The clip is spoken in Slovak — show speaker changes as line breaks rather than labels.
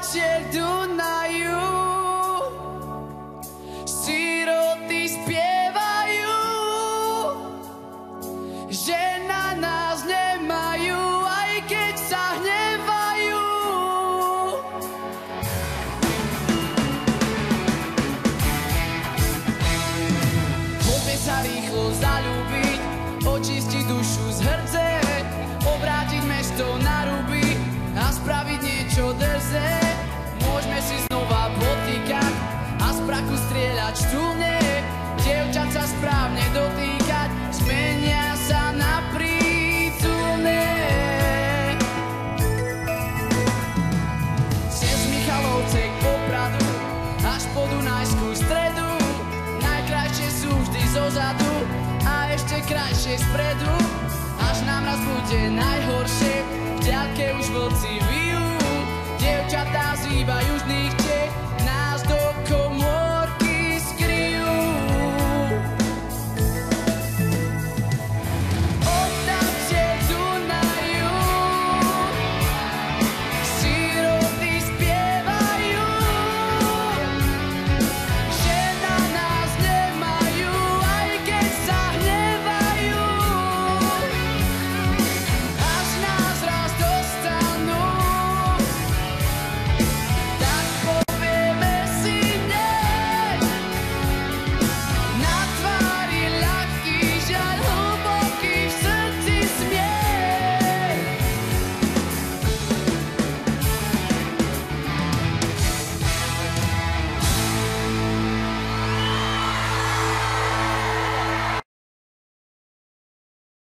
pastier Dunaju. Siroty spievajú, že na nás nemajú, aj keď sa hnevajú. Poďme sa rýchlo zaľúbiť, očistiť dušu z hrce, obrátiť mesto na ruby a spraviť niečo drze. Môžeme si znova potýkať a z prachu strieľať štúmne, dievčat sa správne dotýkať, zmenia sa na prítulne. Cez Michalovce k Popradu až po Dunajskú stredu, najkrajšie sú vždy zozadu a ešte krajšie spredu. Až nám raz bude najhoršie, v ďalke už vlci